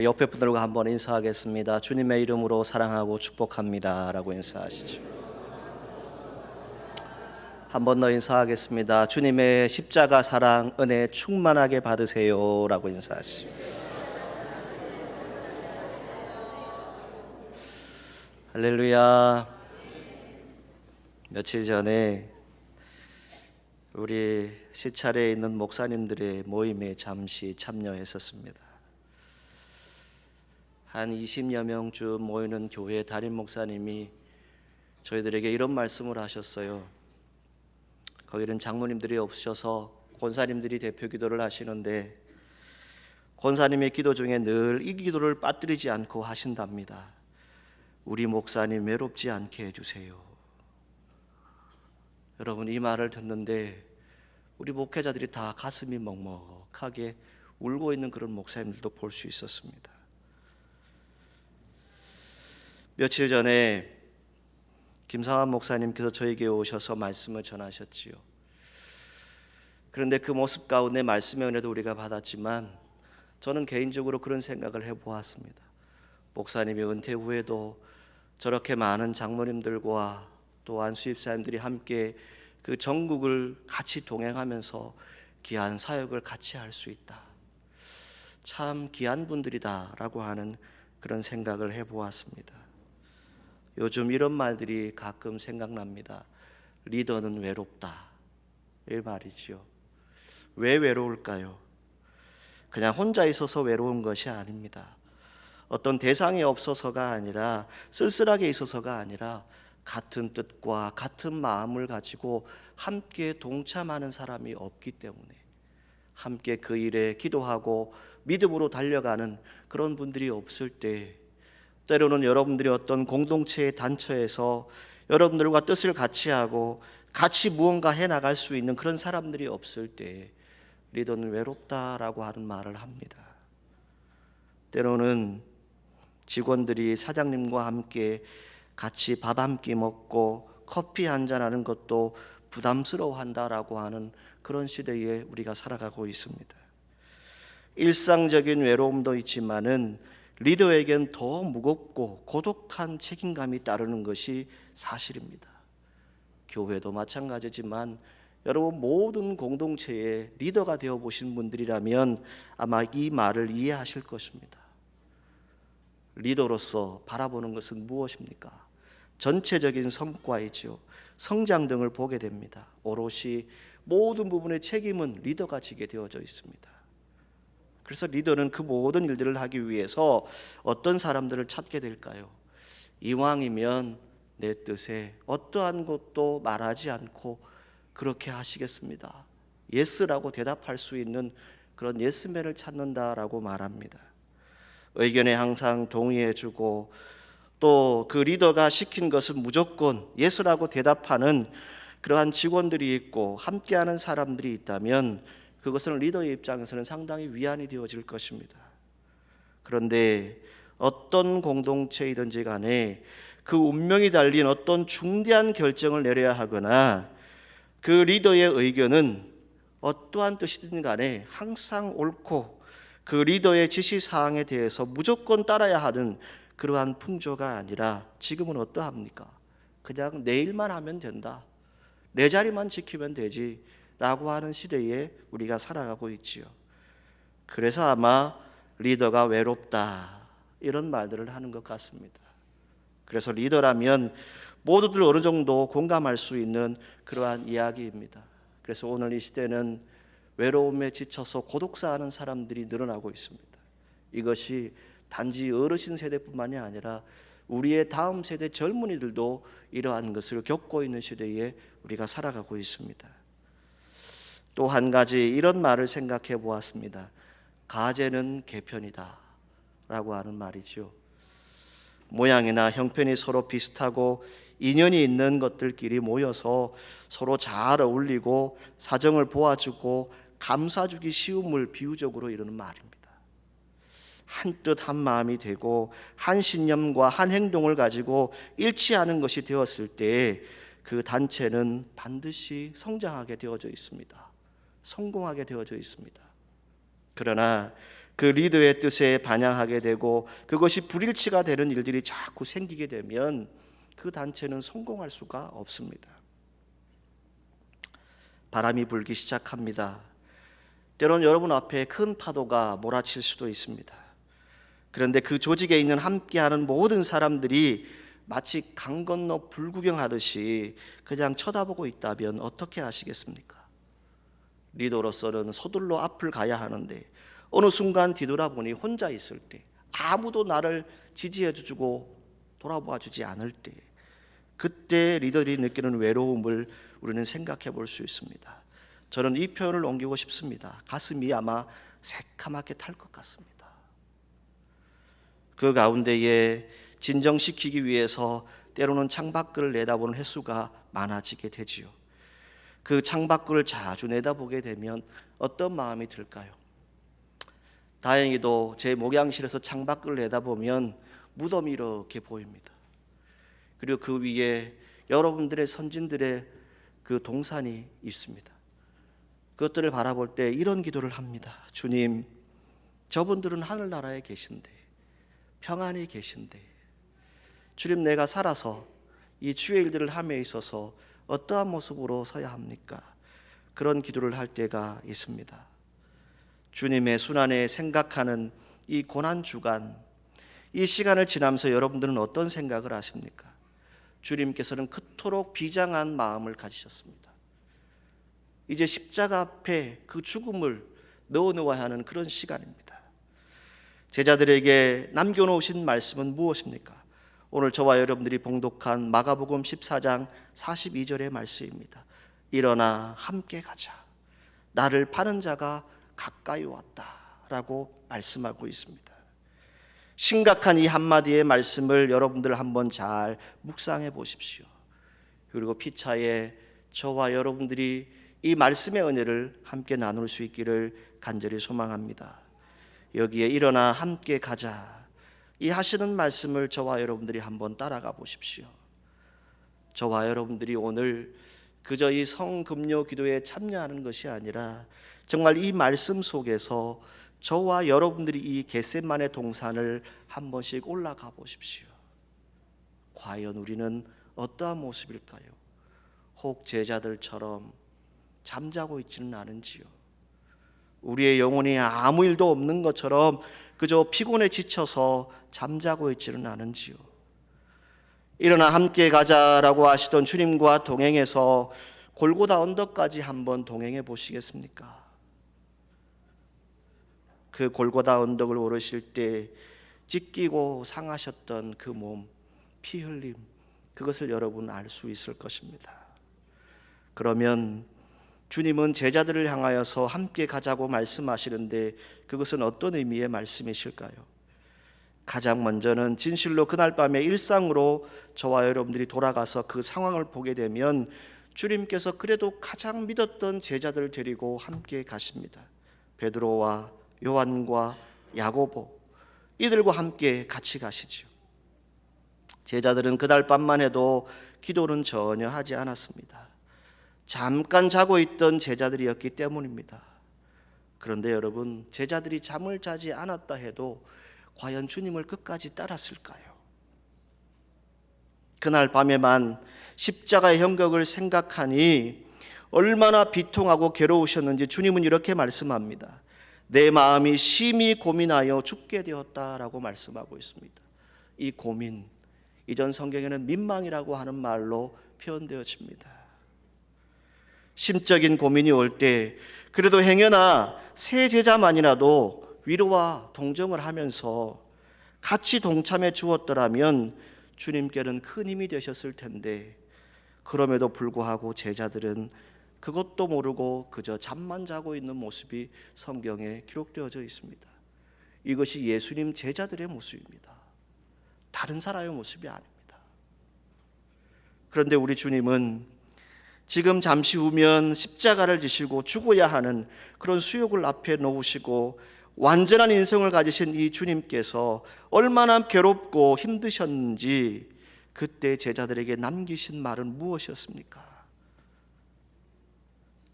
옆에 분들과 한번 인사하겠습니다. 주님의 이름으로 사랑하고 축복합니다 라고 인사하시죠. 한 번 더 인사하겠습니다. 주님의 십자가 사랑 은혜 충만하게 받으세요 라고 인사하시죠. 할렐루야. 며칠 전에 우리 시찰에 있는 목사님들의 모임에 잠시 참여했었습니다. 한 20여 명쯤 모이는 교회 담임 목사님이 저희들에게 이런 말씀을 하셨어요. 거기는 장로님들이 없으셔서 권사님들이 대표 기도를 하시는데 권사님의 기도 중에 늘 이 기도를 빠뜨리지 않고 하신답니다. 우리 목사님 외롭지 않게 해주세요. 여러분, 이 말을 듣는데 우리 목회자들이 다 가슴이 먹먹하게 울고 있는 그런 목사님들도 볼 수 있었습니다. 며칠 전에 김상환 목사님께서 저에게 오셔서 말씀을 전하셨지요. 그런데 그 모습 가운데 말씀의 은혜도 우리가 받았지만 저는 개인적으로 그런 생각을 해보았습니다. 목사님이 은퇴 후에도 저렇게 많은 장로님들과 또 안수집사님들이 함께 그 전국을 같이 동행하면서 귀한 사역을 같이 할 수 있다. 참 귀한 분들이다라고 하는 그런 생각을 해보았습니다. 요즘 이런 말들이 가끔 생각납니다. 리더는 외롭다, 이 말이지요. 왜 외로울까요? 그냥 혼자 있어서 외로운 것이 아닙니다. 어떤 대상이 없어서가 아니라, 쓸쓸하게 있어서가 아니라 같은 뜻과 같은 마음을 가지고 함께 동참하는 사람이 없기 때문에, 함께 그 일에 기도하고 믿음으로 달려가는 그런 분들이 없을 때, 때로는 여러분들이 어떤 공동체의 단처에서 여러분들과 뜻을 같이 하고 같이 무언가 해나갈 수 있는 그런 사람들이 없을 때 리더는 외롭다라고 하는 말을 합니다. 때로는 직원들이 사장님과 함께 같이 밥 한 끼 먹고 커피 한잔 하는 것도 부담스러워한다라고 하는 그런 시대에 우리가 살아가고 있습니다. 일상적인 외로움도 있지만은 리더에겐 더 무겁고 고독한 책임감이 따르는 것이 사실입니다. 교회도 마찬가지지만 여러분 모든 공동체의 리더가 되어 보신 분들이라면 아마 이 말을 이해하실 것입니다. 리더로서 바라보는 것은 무엇입니까? 전체적인 성과이죠. 성장 등을 보게 됩니다. 오롯이 모든 부분의 책임은 리더가 지게 되어져 있습니다. 그래서 리더는 그 모든 일들을 하기 위해서 어떤 사람들을 찾게 될까요? 이왕이면 내 뜻에 어떠한 것도 말하지 않고 그렇게 하시겠습니다. 예스라고 대답할 수 있는 그런 예스맨을 찾는다라고 말합니다. 의견에 항상 동의해주고 또 그 리더가 시킨 것은 무조건 예스라고 대답하는 그러한 직원들이 있고 함께하는 사람들이 있다면 그것은 리더의 입장에서는 상당히 위안이 되어질 것입니다. 그런데 어떤 공동체이든지 간에 그 운명이 달린 어떤 중대한 결정을 내려야 하거나 그 리더의 의견은 어떠한 뜻이든 간에 항상 옳고 그 리더의 지시사항에 대해서 무조건 따라야 하는 그러한 풍조가 아니라 지금은 어떠합니까? 그냥 내 일만 하면 된다, 내 자리만 지키면 되지 라고 하는 시대에 우리가 살아가고 있지요. 그래서 아마 리더가 외롭다 이런 말들을 하는 것 같습니다. 그래서 리더라면 모두들 어느 정도 공감할 수 있는 그러한 이야기입니다. 그래서 오늘 이 시대는 외로움에 지쳐서 고독사하는 사람들이 늘어나고 있습니다. 이것이 단지 어르신 세대뿐만이 아니라 우리의 다음 세대 젊은이들도 이러한 것을 겪고 있는 시대에 우리가 살아가고 있습니다. 또 한 가지 이런 말을 생각해 보았습니다. 가제는 개편이다 라고 하는 말이죠. 모양이나 형편이 서로 비슷하고 인연이 있는 것들끼리 모여서 서로 잘 어울리고 사정을 도와주고 감싸주기 쉬움을 비유적으로 이루는 말입니다. 한 뜻 한 마음이 되고 한 신념과 한 행동을 가지고 일치하는 것이 되었을 때 그 단체는 반드시 성장하게 되어져 있습니다. 성공하게 되어져 있습니다. 그러나 그 리더의 뜻에 반영하게 되고 그것이 불일치가 되는 일들이 자꾸 생기게 되면 그 단체는 성공할 수가 없습니다. 바람이 불기 시작합니다. 때로는 여러분 앞에 큰 파도가 몰아칠 수도 있습니다. 그런데 그 조직에 있는 함께하는 모든 사람들이 마치 강 건너 불구경하듯이 그냥 쳐다보고 있다면 어떻게 하시겠습니까? 리더로서는 서둘러 앞을 가야 하는데 어느 순간 뒤돌아보니 혼자 있을 때, 아무도 나를 지지해주고 돌아봐주지 않을 때, 그때 리더들이 느끼는 외로움을 우리는 생각해 볼 수 있습니다. 저는 이 표현을 옮기고 싶습니다. 가슴이 아마 새카맣게 탈 것 같습니다. 그 가운데에 진정시키기 위해서 때로는 창밖을 내다보는 횟수가 많아지게 되지요. 그 창밖을 자주 내다보게 되면 어떤 마음이 들까요? 다행히도 제 목양실에서 창밖을 내다보면 무덤이 이렇게 보입니다. 그리고 그 위에 여러분들의 선진들의 그 동산이 있습니다. 그것들을 바라볼 때 이런 기도를 합니다. 주님, 저분들은 하늘나라에 계신데, 평안히 계신데, 주님, 내가 살아서 이 주의 일들을 함에 있어서 어떠한 모습으로 서야 합니까? 그런 기도를 할 때가 있습니다. 주님의 순환에 생각하는 이 고난주간, 이 시간을 지나면서 여러분들은 어떤 생각을 하십니까? 주님께서는 그토록 비장한 마음을 가지셨습니다. 이제 십자가 앞에 그 죽음을 넣어놓아야 하는 그런 시간입니다. 제자들에게 남겨놓으신 말씀은 무엇입니까? 오늘 저와 여러분들이 봉독한 마가복음 14장 42절의 말씀입니다. 일어나 함께 가자. 나를 파는 자가 가까이 왔다라고 말씀하고 있습니다. 심각한 이 한마디의 말씀을 여러분들 한번 잘 묵상해 보십시오. 그리고 피차에 저와 여러분들이 이 말씀의 은혜를 함께 나눌 수 있기를 간절히 소망합니다. 여기에 일어나 함께 가자, 이 하시는 말씀을 저와 여러분들이 한번 따라가 보십시오. 저와 여러분들이 오늘 그저 이 성금요 기도에 참여하는 것이 아니라 정말 이 말씀 속에서 저와 여러분들이 이 겟세마네 동산을 한 번씩 올라가 보십시오. 과연 우리는 어떠한 모습일까요? 혹 제자들처럼 잠자고 있지는 않은지요? 우리의 영혼이 아무 일도 없는 것처럼 그저 피곤에 지쳐서 잠자고 있지는 않은지요? 일어나 함께 가자라고 하시던 주님과 동행해서 골고다 언덕까지 한번 동행해 보시겠습니까? 그 골고다 언덕을 오르실 때 찢기고 상하셨던 그 몸, 피 흘림, 그것을 여러분 알 수 있을 것입니다. 그러면 주님은 제자들을 향하여서 함께 가자고 말씀하시는데 그것은 어떤 의미의 말씀이실까요? 가장 먼저는 진실로 그날 밤에 일상으로 저와 여러분들이 돌아가서 그 상황을 보게 되면 주님께서 그래도 가장 믿었던 제자들을 데리고 함께 가십니다. 베드로와 요한과 야고보, 이들과 함께 같이 가시죠. 제자들은 그날 밤만 해도 기도는 전혀 하지 않았습니다. 잠깐 자고 있던 제자들이었기 때문입니다. 그런데 여러분, 제자들이 잠을 자지 않았다 해도 과연 주님을 끝까지 따랐을까요? 그날 밤에만 십자가의 형격을 생각하니 얼마나 비통하고 괴로우셨는지 주님은 이렇게 말씀합니다. 내 마음이 심히 고민하여 죽게 되었다라고 말씀하고 있습니다. 이 고민, 이전 성경에는 민망이라고 하는 말로 표현되어집니다. 심적인 고민이 올 때 그래도 행여나 세 제자만이라도 위로와 동정을 하면서 같이 동참해 주었더라면 주님께는 큰 힘이 되셨을 텐데, 그럼에도 불구하고 제자들은 그것도 모르고 그저 잠만 자고 있는 모습이 성경에 기록되어져 있습니다. 이것이 예수님 제자들의 모습입니다. 다른 사람의 모습이 아닙니다. 그런데 우리 주님은 지금 잠시 후면 십자가를 지시고 죽어야 하는 그런 수욕을 앞에 놓으시고 완전한 인성을 가지신 이 주님께서 얼마나 괴롭고 힘드셨는지 그때 제자들에게 남기신 말은 무엇이었습니까?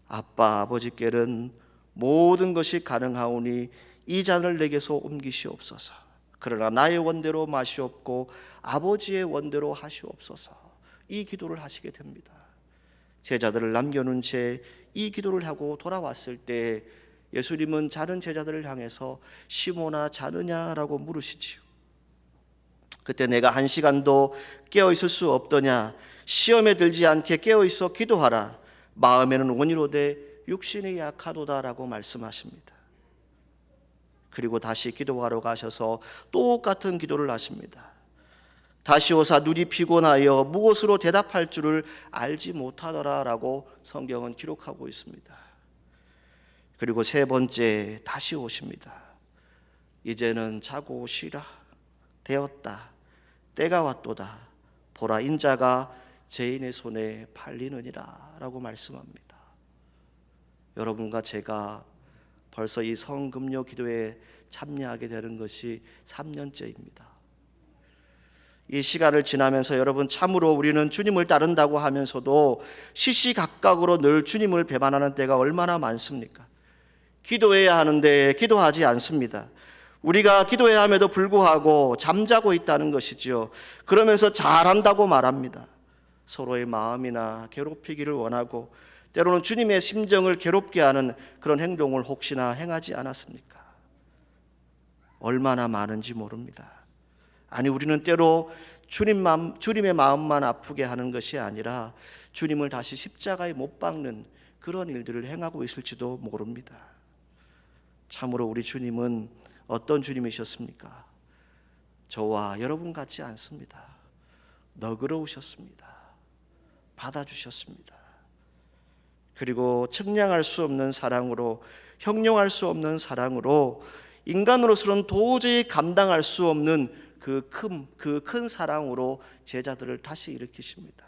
아빠 아버지께는 모든 것이 가능하오니 이 잔을 내게서 옮기시옵소서. 그러나 나의 원대로 마시옵고 아버지의 원대로 하시옵소서. 이 기도를 하시게 됩니다. 제자들을 남겨놓은 채 이 기도를 하고 돌아왔을 때 예수님은 자는 제자들을 향해서 시몬아 자느냐라고 물으시지요. 그때 내가 1시간도 깨어 있을 수 없더냐? 시험에 들지 않게 깨어 있어 기도하라. 마음에는 온유로되 육신이 약하도다라고 말씀하십니다. 그리고 다시 기도하러 가셔서 똑같은 기도를 하십니다. 다시 오사 눈이 피곤하여 무엇으로 대답할 줄을 알지 못하더라라고 성경은 기록하고 있습니다. 그리고 세 번째 다시 오십니다. 이제는 자고 쉬라. 되었다. 때가 왔도다. 보라 인자가 죄인의 손에 팔리느니라 라고 말씀합니다. 여러분과 제가 벌써 이 성금요 기도에 참여하게 되는 것이 3년째입니다. 이 시간을 지나면서 여러분 참으로 우리는 주님을 따른다고 하면서도 시시각각으로 늘 주님을 배반하는 때가 얼마나 많습니까? 기도해야 하는데 기도하지 않습니다. 우리가 기도해야 함에도 불구하고 잠자고 있다는 것이지요. 그러면서 잘한다고 말합니다. 서로의 마음이나 괴롭히기를 원하고 때로는 주님의 심정을 괴롭게 하는 그런 행동을 혹시나 행하지 않았습니까? 얼마나 많은지 모릅니다. 아니 우리는 때로 주님의 마음만 아프게 하는 것이 아니라 주님을 다시 십자가에 못 박는 그런 일들을 행하고 있을지도 모릅니다. 참으로 우리 주님은 어떤 주님이셨습니까? 저와 여러분 같지 않습니다. 너그러우셨습니다. 받아주셨습니다. 그리고 측량할 수 없는 사랑으로, 형용할 수 없는 사랑으로 인간으로서는 도저히 감당할 수 없는 그 큰 사랑으로 제자들을 다시 일으키십니다.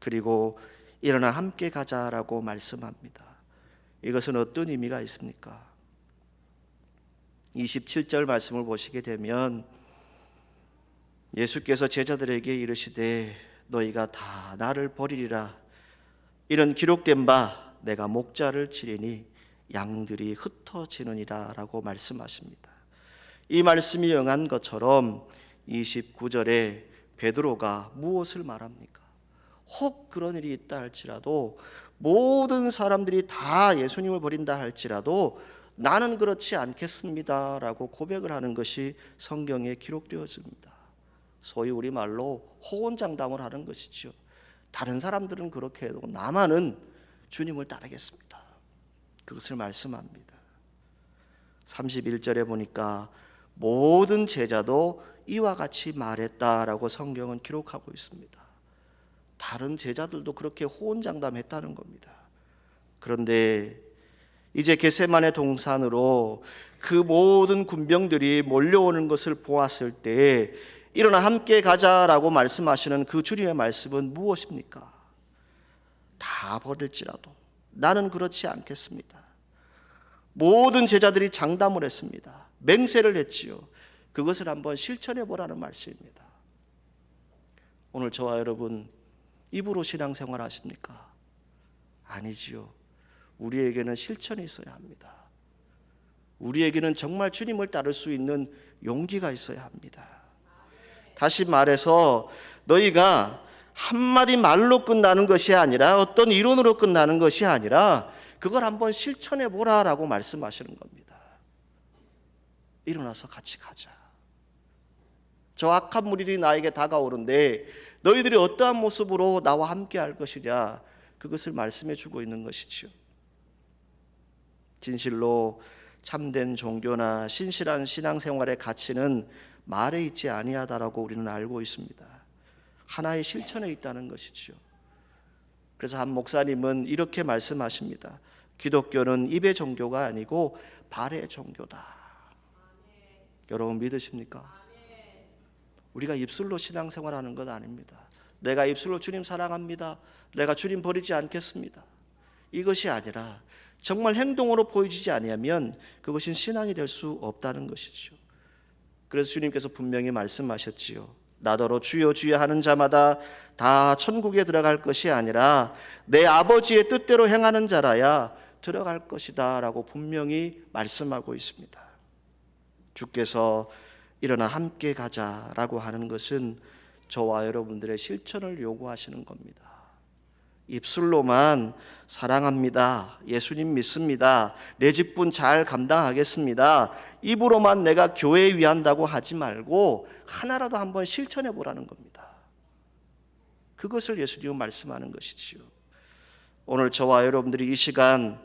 그리고 일어나 함께 가자라고 말씀합니다. 이것은 어떤 의미가 있습니까? 27절 말씀을 보시게 되면 예수께서 제자들에게 이르시되 너희가 다 나를 버리리라. 이런 기록된 바 내가 목자를 치리니 양들이 흩어지느니라 라고 말씀하십니다. 이 말씀이 응한 것처럼 29절에 베드로가 무엇을 말합니까? 혹 그런 일이 있다 할지라도 모든 사람들이 다 예수님을 버린다 할지라도 나는 그렇지 않겠습니다 라고 고백을 하는 것이 성경에 기록되어집니다. 소위 우리말로 호언장담을 하는 것이죠. 다른 사람들은 그렇게 해도 나만은 주님을 따르겠습니다. 그것을 말씀합니다. 31절에 보니까 모든 제자도 이와 같이 말했다라고 성경은 기록하고 있습니다. 다른 제자들도 그렇게 호언장담했다는 겁니다. 그런데 이제 겟세마네 동산으로 그 모든 군병들이 몰려오는 것을 보았을 때 일어나 함께 가자라고 말씀하시는 그 주님의 말씀은 무엇입니까? 다 버릴지라도 나는 그렇지 않겠습니다. 모든 제자들이 장담을 했습니다. 맹세를 했지요. 그것을 한번 실천해 보라는 말씀입니다. 오늘 저와 여러분 입으로 신앙생활 하십니까? 아니지요. 우리에게는 실천이 있어야 합니다. 우리에게는 정말 주님을 따를 수 있는 용기가 있어야 합니다. 다시 말해서 너희가 한마디 말로 끝나는 것이 아니라 어떤 이론으로 끝나는 것이 아니라 그걸 한번 실천해 보라라고 말씀하시는 겁니다. 일어나서 같이 가자. 저 악한 무리들이 나에게 다가오는데 너희들이 어떠한 모습으로 나와 함께 할 것이냐, 그것을 말씀해 주고 있는 것이지요. 진실로 참된 종교나 신실한 신앙생활의 가치는 말에 있지 아니하다라고 우리는 알고 있습니다. 하나의 실천에 있다는 것이지요. 그래서 한 목사님은 이렇게 말씀하십니다. 기독교는 입의 종교가 아니고 발의 종교다. 여러분 믿으십니까? 우리가 입술로 신앙생활하는 것 아닙니다. 내가 입술로 주님 사랑합니다, 내가 주님 버리지 않겠습니다, 이것이 아니라 정말 행동으로 보여지지 아니하면 그것은 신앙이 될 수 없다는 것이죠. 그래서 주님께서 분명히 말씀하셨지요. 나더러 주여 주여 하는 자마다 다 천국에 들어갈 것이 아니라 내 아버지의 뜻대로 행하는 자라야 들어갈 것이다 라고 분명히 말씀하고 있습니다. 주께서 일어나 함께 가자라고 하는 것은 저와 여러분들의 실천을 요구하시는 겁니다. 입술로만 사랑합니다, 예수님 믿습니다, 내 집분 잘 감당하겠습니다, 입으로만 내가 교회 위한다고 하지 말고 하나라도 한번 실천해 보라는 겁니다. 그것을 예수님은 말씀하는 것이지요. 오늘 저와 여러분들이 이 시간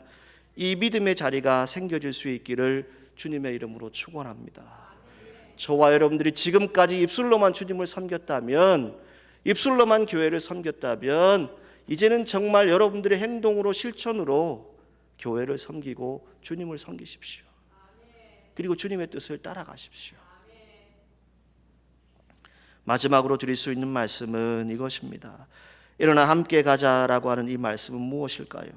이 믿음의 자리가 생겨질 수 있기를 주님의 이름으로 축원합니다. 저와 여러분들이 지금까지 입술로만 주님을 섬겼다면, 입술로만 교회를 섬겼다면, 이제는 정말 여러분들의 행동으로 실천으로 교회를 섬기고 주님을 섬기십시오. 그리고 주님의 뜻을 따라가십시오. 마지막으로 드릴 수 있는 말씀은 이것입니다. 일어나 함께 가자라고 하는 이 말씀은 무엇일까요?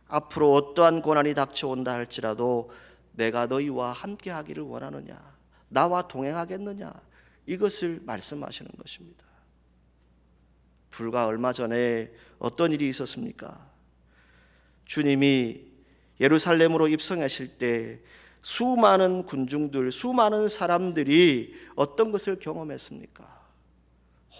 앞으로 어떠한 고난이 닥쳐온다 할지라도 내가 너희와 함께 하기를 원하느냐, 나와 동행하겠느냐, 이것을 말씀하시는 것입니다. 불과 얼마 전에 어떤 일이 있었습니까? 주님이 예루살렘으로 입성하실 때 수많은 군중들, 수많은 사람들이 어떤 것을 경험했습니까?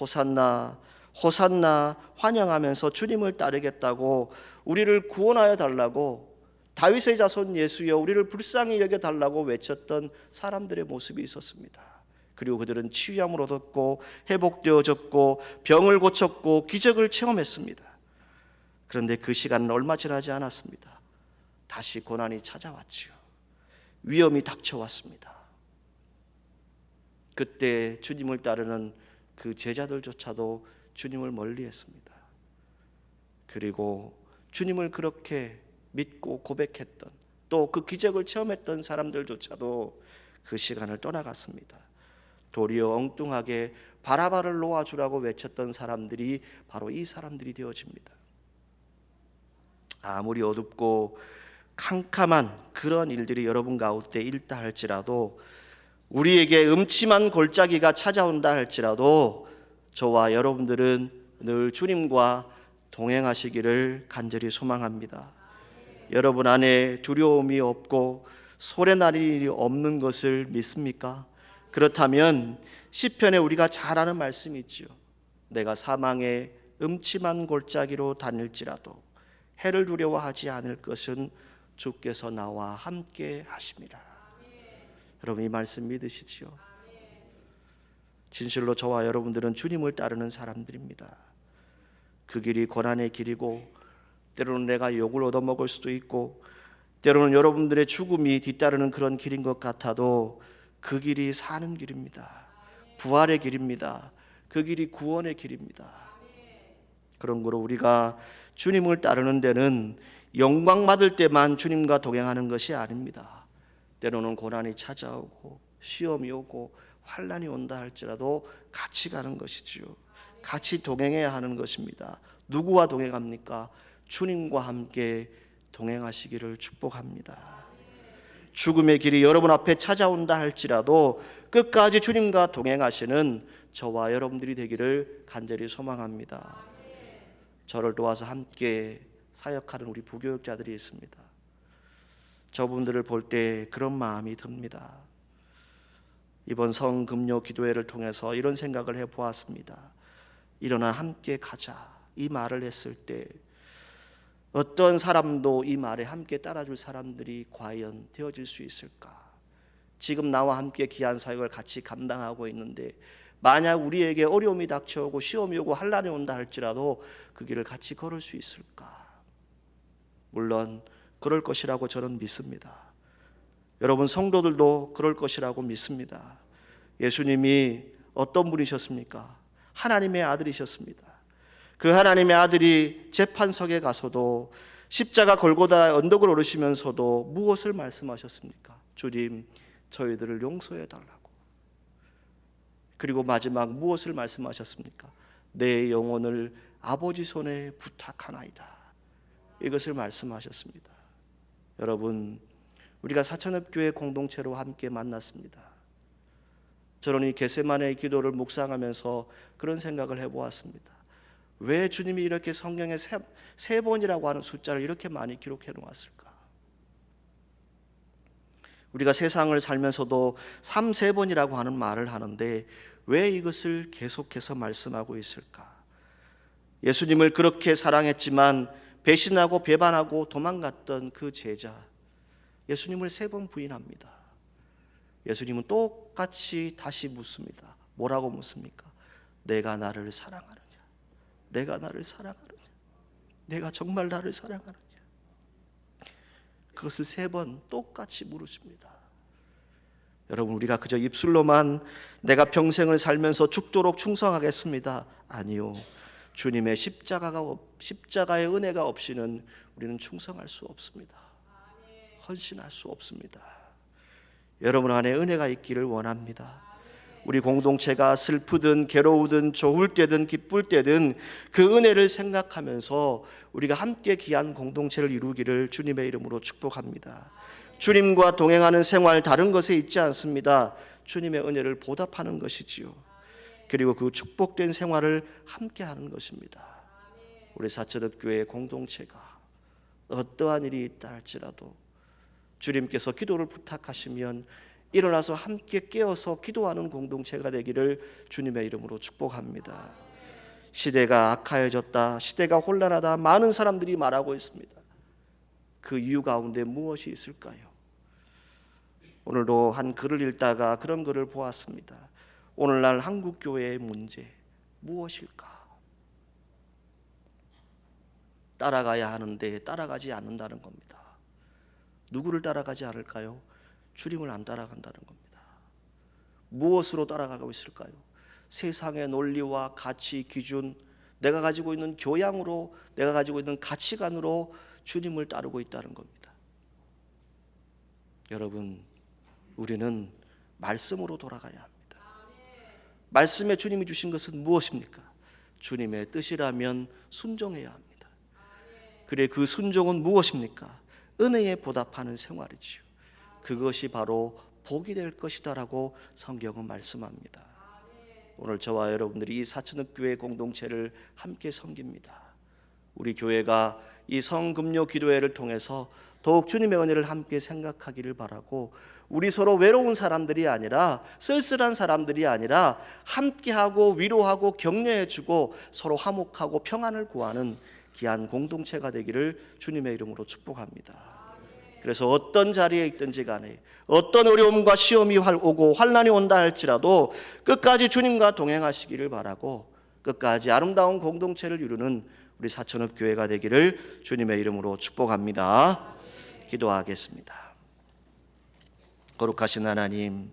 호산나, 호산나 환영하면서 주님을 따르겠다고, 우리를 구원하여 달라고, 다윗의 자손 예수여 우리를 불쌍히 여겨 달라고 외쳤던 사람들의 모습이 있었습니다. 그리고 그들은 치유함을 얻었고 회복되어졌고 병을 고쳤고 기적을 체험했습니다. 그런데 그 시간은 얼마 지나지 않았습니다. 다시 고난이 찾아왔지요. 위험이 닥쳐왔습니다. 그때 주님을 따르는 그 제자들조차도 주님을 멀리했습니다. 그리고 주님을 그렇게 믿고 고백했던, 또 그 기적을 체험했던 사람들조차도 그 시간을 떠나갔습니다. 도리어 엉뚱하게 바라바를 놓아주라고 외쳤던 사람들이 바로 이 사람들이 되어집니다. 아무리 어둡고 캄캄한 그런 일들이 여러분 가운데 있다 할지라도, 우리에게 음침한 골짜기가 찾아온다 할지라도 저와 여러분들은 늘 주님과 동행하시기를 간절히 소망합니다. 여러분 안에 두려움이 없고 소래날 일이 없는 것을 믿습니까? 그렇다면 시편에 우리가 잘 아는 말씀이 있지요. 내가 사망의 음침한 골짜기로 다닐지라도 해를 두려워하지 않을 것은 주께서 나와 함께 하심이라. 여러분 이 말씀 믿으시지요? 진실로 저와 여러분들은 주님을 따르는 사람들입니다. 그 길이 고난의 길이고, 때로는 내가 욕을 얻어먹을 수도 있고, 때로는 여러분들의 죽음이 뒤따르는 그런 길인 것 같아도 그 길이 사는 길입니다. 부활의 길입니다. 그 길이 구원의 길입니다. 그런 거로 우리가 주님을 따르는 데는 영광 받을 때만 주님과 동행하는 것이 아닙니다. 때로는 고난이 찾아오고 시험이 오고 환난이 온다 할지라도 같이 가는 것이지요. 같이 동행해야 하는 것입니다. 누구와 동행합니까? 주님과 함께 동행하시기를 축복합니다. 죽음의 길이 여러분 앞에 찾아온다 할지라도 끝까지 주님과 동행하시는 저와 여러분들이 되기를 간절히 소망합니다. 저를 도와서 함께 사역하는 우리 부교육자들이 있습니다. 저분들을 볼 때 그런 마음이 듭니다. 이번 성금요 기도회를 통해서 이런 생각을 해보았습니다. 일어나 함께 가자, 이 말을 했을 때 어떤 사람도 이 말에 함께 따라줄 사람들이 과연 되어질 수 있을까? 지금 나와 함께 귀한 사역을 같이 감당하고 있는데 만약 우리에게 어려움이 닥쳐오고 시험이 오고 환난이 온다 할지라도 그 길을 같이 걸을 수 있을까? 물론 그럴 것이라고 저는 믿습니다. 여러분 성도들도 그럴 것이라고 믿습니다. 예수님이 어떤 분이셨습니까? 하나님의 아들이셨습니다. 그 하나님의 아들이 재판석에 가서도 십자가 골고다 언덕을 오르시면서도 무엇을 말씀하셨습니까? 주님, 저희들을 용서해 달라고. 그리고 마지막 무엇을 말씀하셨습니까? 내 영혼을 아버지 손에 부탁하나이다. 이것을 말씀하셨습니다. 여러분, 우리가 사천읍교회 공동체로 함께 만났습니다. 저는 이 겟세마네 기도를 묵상하면서 그런 생각을 해보았습니다. 왜 주님이 이렇게 성경에 세 번이라고 하는 숫자를 이렇게 많이 기록해 놓았을까? 우리가 세상을 살면서도 3, 3번이라고 하는 말을 하는데 왜 이것을 계속해서 말씀하고 있을까? 예수님을 그렇게 사랑했지만 배신하고 배반하고 도망갔던 그 제자, 예수님을 3번 부인합니다. 예수님은 똑같이 다시 묻습니다. 뭐라고 묻습니까? 내가 나를 사랑하느냐? 내가 나를 사랑하느냐? 내가 정말 나를 사랑하느냐? 그것을 3번 똑같이 물으십니다. 여러분, 우리가 그저 입술로만 내가 평생을 살면서 죽도록 충성하겠습니다, 아니요. 주님의 십자가의 은혜가 없이는 우리는 충성할 수 없습니다. 헌신할 수 없습니다. 여러분 안에 은혜가 있기를 원합니다. 우리 공동체가 슬프든 괴로우든 좋을 때든 기쁠 때든 그 은혜를 생각하면서 우리가 함께 귀한 공동체를 이루기를 주님의 이름으로 축복합니다. 주님과 동행하는 생활 다른 것에 있지 않습니다. 주님의 은혜를 보답하는 것이지요. 그리고 그 축복된 생활을 함께 하는 것입니다. 우리 사천읍교회 공동체가 어떠한 일이 있다 할지라도 주님께서 기도를 부탁하시면 일어나서 함께 깨어서 기도하는 공동체가 되기를 주님의 이름으로 축복합니다. 시대가 악하여졌다, 시대가 혼란하다, 많은 사람들이 말하고 있습니다. 그 이유 가운데 무엇이 있을까요? 오늘도 한 글을 읽다가 그런 글을 보았습니다. 오늘날 한국교회의 문제 무엇일까? 따라가야 하는데 따라가지 않는다는 겁니다. 누구를 따라가지 않을까요? 주님을 안 따라간다는 겁니다. 무엇으로 따라가고 있을까요? 세상의 논리와 가치, 기준, 내가 가지고 있는 교양으로, 내가 가지고 있는 가치관으로 주님을 따르고 있다는 겁니다. 여러분, 우리는 말씀으로 돌아가야 합니다. 말씀에 주님이 주신 것은 무엇입니까? 주님의 뜻이라면 순종해야 합니다. 그래, 그 순종은 무엇입니까? 은혜에 보답하는 생활이지요. 그것이 바로 복이 될 것이다라고 성경은 말씀합니다. 오늘 저와 여러분들이 이 사천읍교회 공동체를 함께 섬깁니다. 우리 교회가 이 성금요 기도회를 통해서 더욱 주님의 은혜를 함께 생각하기를 바라고, 우리 서로 외로운 사람들이 아니라, 쓸쓸한 사람들이 아니라 함께하고 위로하고 격려해주고 서로 화목하고 평안을 구하는 귀한 공동체가 되기를 주님의 이름으로 축복합니다. 그래서 어떤 자리에 있든지 간에, 어떤 어려움과 시험이 오고 환난이 온다 할지라도 끝까지 주님과 동행하시기를 바라고, 끝까지 아름다운 공동체를 이루는 우리 사천읍교회가 되기를 주님의 이름으로 축복합니다. 기도하겠습니다. 거룩하신 하나님,